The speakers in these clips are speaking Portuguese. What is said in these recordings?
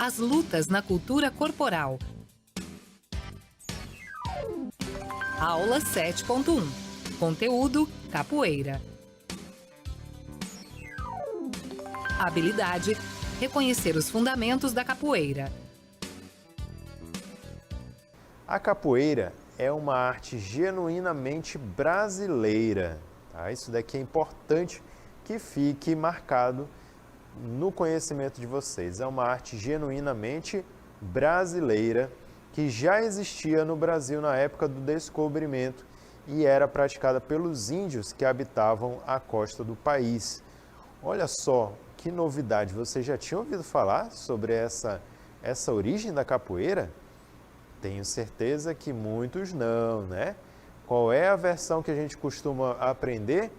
As lutas na cultura corporal. Aula 7.1. Conteúdo: capoeira. Habilidade: reconhecer os fundamentos da capoeira. A capoeira é uma arte genuinamente brasileira. Tá? Isso daqui é importante que fique marcado no conhecimento de vocês. É uma arte genuinamente brasileira que já existia no Brasil na época do descobrimento e era praticada pelos índios que habitavam a costa do país. Olha só que novidade, você já tinha ouvido falar sobre essa origem da capoeira? Tenho certeza que muitos não, né? Qual é a versão que a gente costuma aprender?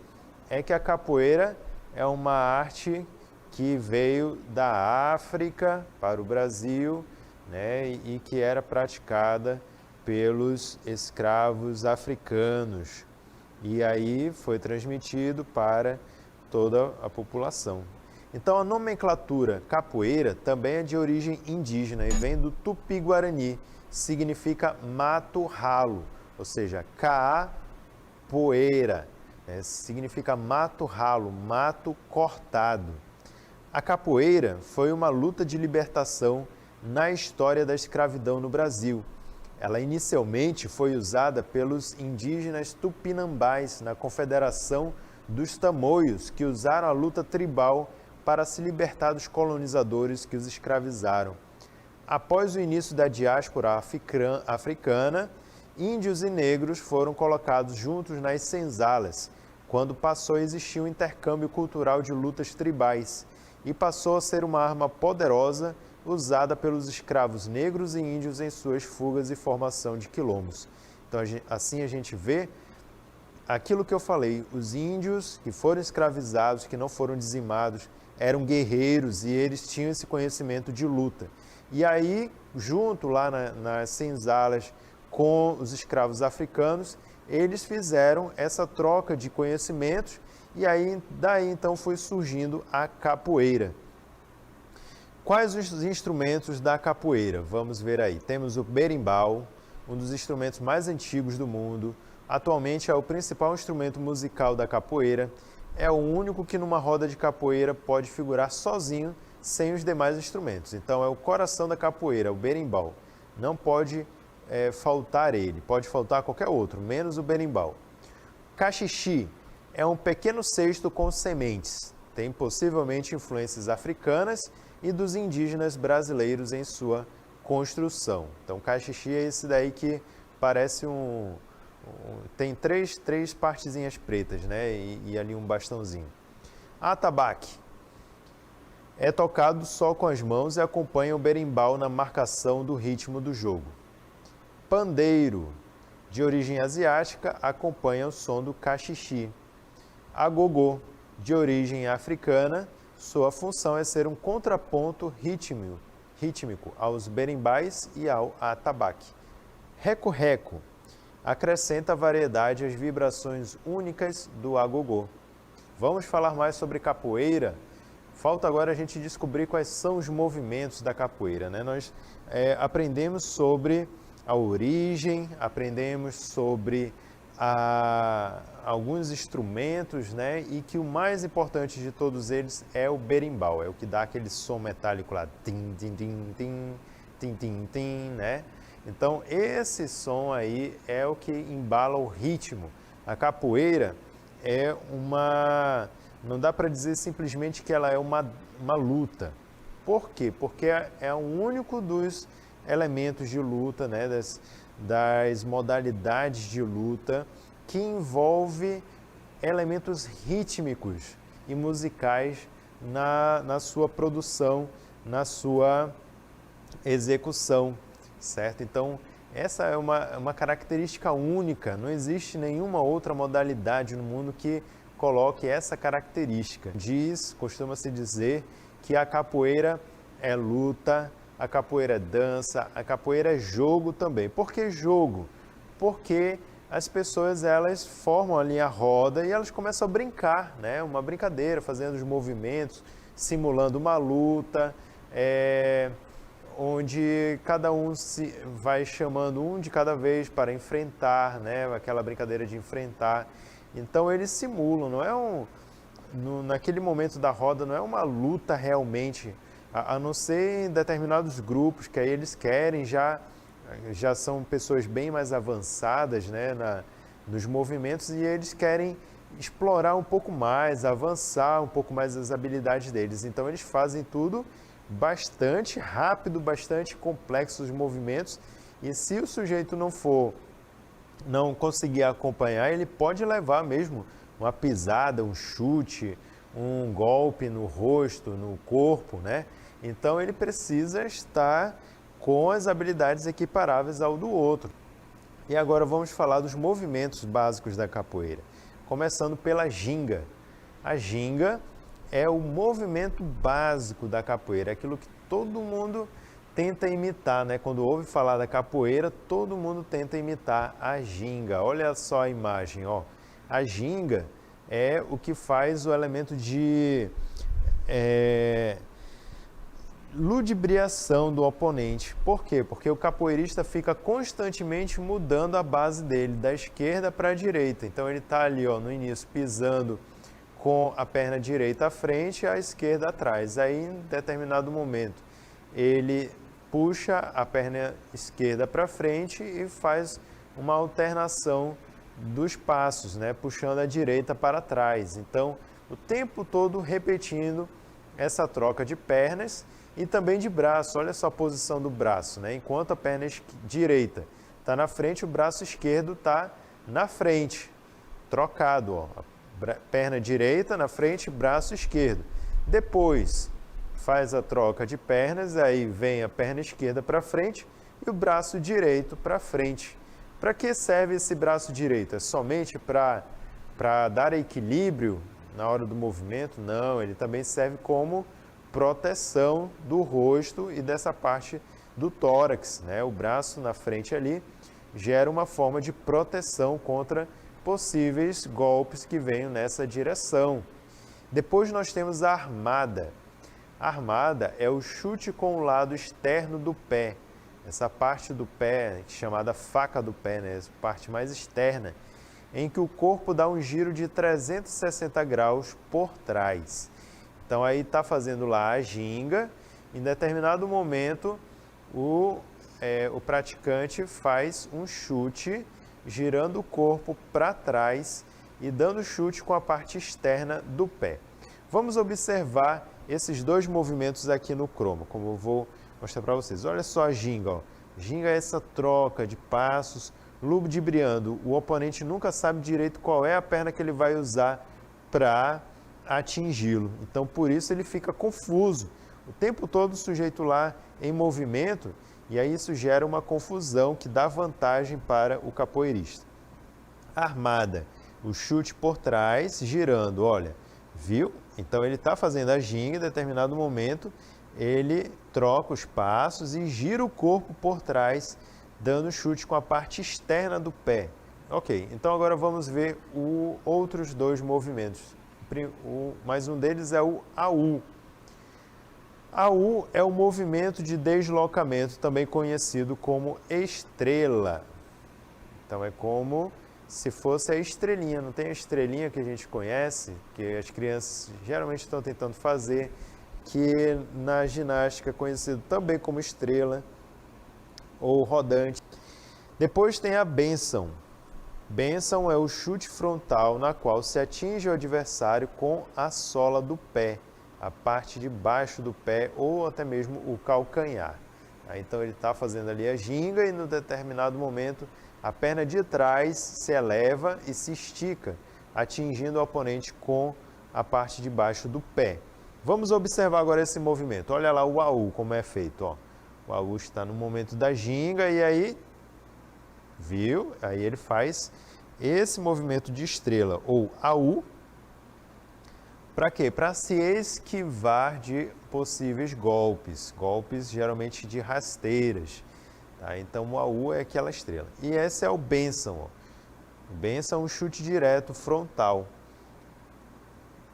É que a capoeira é uma arte que veio da África para o Brasil, né? E que era praticada pelos escravos africanos. E aí foi transmitido para toda a população. Então a nomenclatura capoeira também é de origem indígena e vem do Tupi-Guarani, significa mato ralo, ou seja, capoeira, significa mato ralo, mato cortado. A capoeira foi uma luta de libertação na história da escravidão no Brasil. Ela inicialmente foi usada pelos indígenas tupinambás na Confederação dos Tamoios, que usaram a luta tribal para se libertar dos colonizadores que os escravizaram. Após o início da diáspora africana, índios e negros foram colocados juntos nas senzalas, quando passou a existir um intercâmbio cultural de lutas tribais e passou a ser uma arma poderosa usada pelos escravos negros e índios em suas fugas e formação de quilombos. Então, assim a gente vê aquilo que eu falei, os índios que foram escravizados, que não foram dizimados, eram guerreiros e eles tinham esse conhecimento de luta. E aí, junto lá nas senzalas com os escravos africanos, eles fizeram essa troca de conhecimentos e aí daí então foi surgindo a capoeira. Quais os instrumentos da capoeira? Vamos ver aí. Temos o berimbau, um dos instrumentos mais antigos do mundo. Atualmente é o principal instrumento musical da capoeira. É o único que numa roda de capoeira pode figurar sozinho, sem os demais instrumentos. Então é o coração da capoeira, o berimbau. Não pode faltar ele, pode faltar qualquer outro, menos o berimbau. Cachixi é um pequeno cesto com sementes. Tem possivelmente influências africanas e dos indígenas brasileiros em sua construção. Então cachixi é esse daí que parece tem três partezinhas pretas, né? E ali um bastãozinho. Atabaque é tocado só com as mãos e acompanha o berimbau na marcação do ritmo do jogo. Pandeiro, de origem asiática, acompanha o som do cachixi. Agogô, de origem africana, sua função é ser um contraponto rítmico aos berimbais e ao atabaque. Reco-reco acrescenta variedade às vibrações únicas do agogô. Vamos falar mais sobre capoeira? Falta agora a gente descobrir quais são os movimentos da capoeira, né? Nós aprendemos sobre a origem, aprendemos sobre alguns instrumentos, né? E que o mais importante de todos eles é o berimbau, é o que dá aquele som metálico lá, tim, tim, tim, tim, tim, tim, tim, né? Então esse som aí é o que embala o ritmo. A capoeira é não dá para dizer simplesmente que ela é uma luta. Por quê? Porque é o único dos elementos de luta, né, das modalidades de luta que envolve elementos rítmicos e musicais na sua produção, na sua execução, certo? Então, essa é uma característica única, não existe nenhuma outra modalidade no mundo que coloque essa característica. Costuma-se dizer que a capoeira é luta, a capoeira é dança, a capoeira é jogo também. Por que jogo? Porque as pessoas elas formam ali a roda e elas começam a brincar, né? Uma brincadeira, fazendo os movimentos, simulando uma luta, onde cada um se vai chamando um de cada vez para enfrentar, né? Aquela brincadeira de enfrentar. Então eles simulam, não é naquele momento da roda, não é uma luta realmente, a não ser em determinados grupos, que aí eles querem, já são pessoas bem mais avançadas, né, nos movimentos, e eles querem explorar um pouco mais, avançar um pouco mais as habilidades deles. Então eles fazem tudo bastante rápido, bastante complexo os movimentos, e se o sujeito não conseguir acompanhar, ele pode levar mesmo uma pisada, um chute, um golpe no rosto, no corpo, né? Então ele precisa estar com as habilidades equiparáveis ao do outro. E agora vamos falar dos movimentos básicos da capoeira, começando pela ginga. A ginga é o movimento básico da capoeira, aquilo que todo mundo tenta imitar, né? Quando ouve falar da capoeira, todo mundo tenta imitar a ginga. Olha só a imagem, ó. A ginga é o que faz o elemento de ludibriação do oponente. Por quê? Porque o capoeirista fica constantemente mudando a base dele, da esquerda para a direita. Então ele está ali, ó, no início, pisando com a perna direita à frente e a esquerda atrás. Aí, em determinado momento, ele puxa a perna esquerda para frente e faz uma alternação dos passos, né? Puxando a direita para trás. Então, o tempo todo repetindo essa troca de pernas e também de braço. Olha só a posição do braço, né? Enquanto a perna direita está na frente, o braço esquerdo está na frente, trocado, ó. Perna direita na frente, braço esquerdo. Depois faz a troca de pernas, aí vem a perna esquerda para frente e o braço direito para frente. Para que serve esse braço direito? É somente para dar equilíbrio na hora do movimento? Não, ele também serve como proteção do rosto e dessa parte do tórax, né? O braço na frente ali gera uma forma de proteção contra possíveis golpes que venham nessa direção. Depois nós temos a armada. A armada é o chute com o lado externo do pé. Essa parte do pé, chamada faca do pé, né? Essa parte mais externa, em que o corpo dá um giro de 360 graus por trás. Então aí está fazendo lá a ginga, em determinado momento o praticante faz um chute girando o corpo para trás e dando chute com a parte externa do pé. Vamos observar esses dois movimentos aqui no cromo, como eu vou mostrar para vocês. Olha só a ginga, ó. Ginga é essa troca de passos, ludibriando. O oponente nunca sabe direito qual é a perna que ele vai usar para atingi-lo. Então, por isso ele fica confuso. O tempo todo o sujeito lá em movimento, e aí isso gera uma confusão que dá vantagem para o capoeirista. Armada, o chute por trás, girando, olha, viu? Então ele está fazendo a ginga, em determinado momento ele troca os passos e gira o corpo por trás, dando chute com a parte externa do pé. Ok, então agora vamos ver outros dois movimentos. Mais um deles é o AU. AU é o movimento de deslocamento, também conhecido como estrela. Então é como se fosse a estrelinha. Não tem a estrelinha que a gente conhece, que as crianças geralmente estão tentando fazer, que na ginástica é conhecido também como estrela ou rodante. Depois tem a bênção. Bênção é o chute frontal na qual se atinge o adversário com a sola do pé, a parte de baixo do pé ou até mesmo o calcanhar. Então ele está fazendo ali a ginga e, no determinado momento, a perna de trás se eleva e se estica, atingindo o oponente com a parte de baixo do pé. Vamos observar agora esse movimento. Olha lá o AU, como é feito. Ó. O AU está no momento da ginga e aí, viu? Aí ele faz esse movimento de estrela, ou AU. Para quê? Para se esquivar de possíveis golpes. Golpes geralmente de rasteiras. Tá? Então o AU é aquela estrela. E esse é o bênção. Ó. O bênção é um chute direto frontal.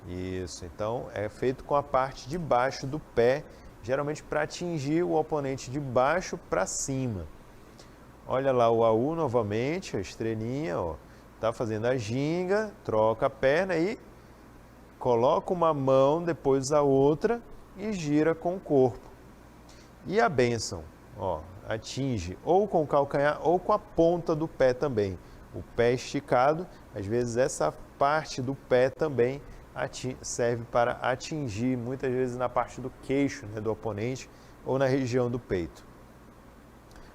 Isso, então é feito com a parte de baixo do pé, geralmente para atingir o oponente de baixo para cima. Olha lá o AU novamente, a estrelinha, ó, tá fazendo a ginga, troca a perna e coloca uma mão, depois a outra e gira com o corpo. E a bênção, ó, atinge ou com o calcanhar ou com a ponta do pé também. O pé esticado, às vezes essa parte do pé também serve para atingir, muitas vezes na parte do queixo, né, do oponente ou na região do peito.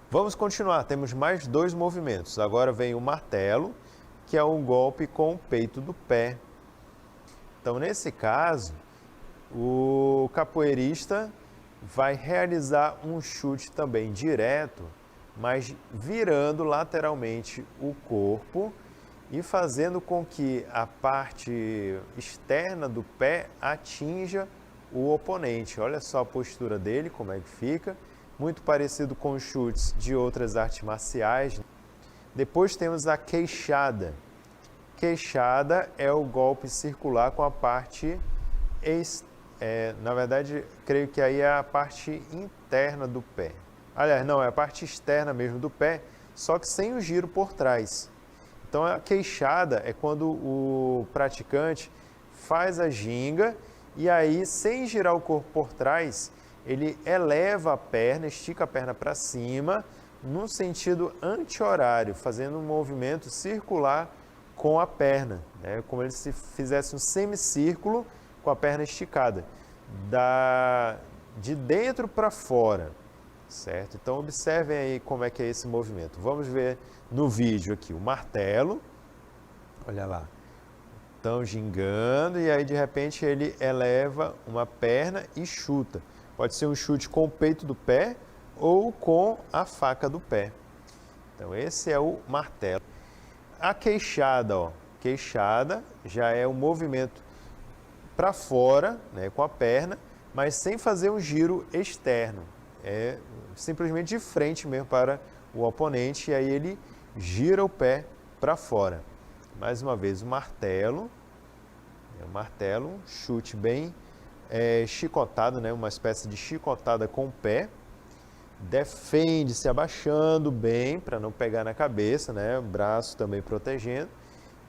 Vamos continuar, temos mais 2 movimentos. Agora vem o martelo, que é um golpe com o peito do pé. Então, nesse caso, o capoeirista vai realizar um chute também direto, mas virando lateralmente o corpo e fazendo com que a parte externa do pé atinja o oponente. Olha só a postura dele, como é que fica. Muito parecido com os chutes de outras artes marciais. Depois temos a queixada. Queixada é o golpe circular com a parte, na verdade, creio que aí é a parte interna do pé. Aliás, não, é a parte externa mesmo do pé, só que sem o giro por trás. Então, a queixada é quando o praticante faz a ginga e aí, sem girar o corpo por trás, ele eleva a perna, estica a perna para cima, no sentido anti-horário, fazendo um movimento circular com a perna, né? Como se fizesse um semicírculo com a perna esticada, de dentro para fora, certo? Então, observem aí como é que é esse movimento. Vamos ver no vídeo aqui o martelo, olha lá, estão gingando e aí de repente ele eleva uma perna e chuta. Pode ser um chute com o peito do pé ou com a faca do pé. Então, esse é o martelo. A queixada, ó, queixada já é um movimento para fora, né, com a perna, mas sem fazer um giro externo. É simplesmente de frente mesmo para o oponente e aí ele gira o pé para fora. Mais uma vez o martelo, um chute bem chicotado, né, uma espécie de chicotada com o pé. Defende se abaixando bem para não pegar na cabeça, né, o braço também protegendo.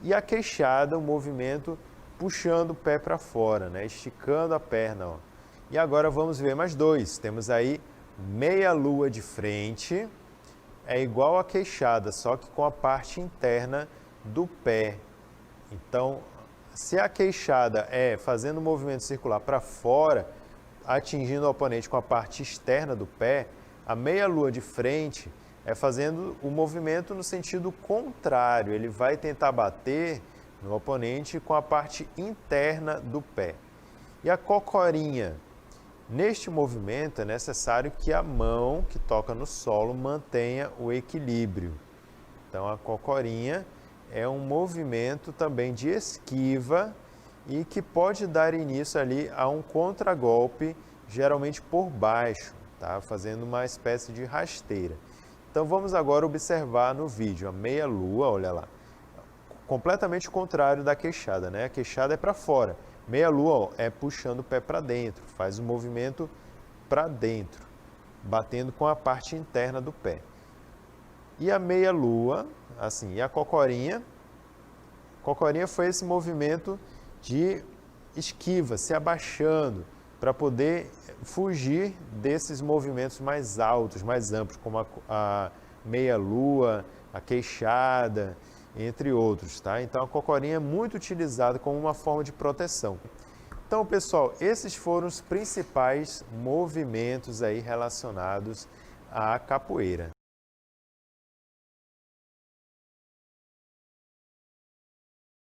E a queixada, o movimento puxando o pé para fora, né, esticando a perna, ó. E agora vamos ver mais 2. Temos aí meia lua de frente, é igual a queixada, só que com a parte interna do pé. Então, se a queixada é fazendo o movimento circular para fora, atingindo o oponente com a parte externa do pé, a meia lua de frente é fazendo o movimento no sentido contrário. Ele vai tentar bater no oponente com a parte interna do pé. E a cocorinha? Neste movimento é necessário que a mão que toca no solo mantenha o equilíbrio. Então, a cocorinha é um movimento também de esquiva e que pode dar início ali a um contragolpe, geralmente por baixo, tá? Fazendo uma espécie de rasteira. Então, vamos agora observar no vídeo a meia-lua, olha lá, completamente contrário da queixada, né? A queixada é para fora. Meia-lua é puxando o pé para dentro, faz o movimento para dentro, batendo com a parte interna do pé. E a meia-lua, assim, e a cocorinha? Cocorinha foi esse movimento de esquiva, se abaixando, para poder fugir desses movimentos mais altos, mais amplos, como a meia-lua, a queixada, entre outros, tá? Então, a cocorinha é muito utilizada como uma forma de proteção. Então, pessoal, esses foram os principais movimentos aí relacionados à capoeira.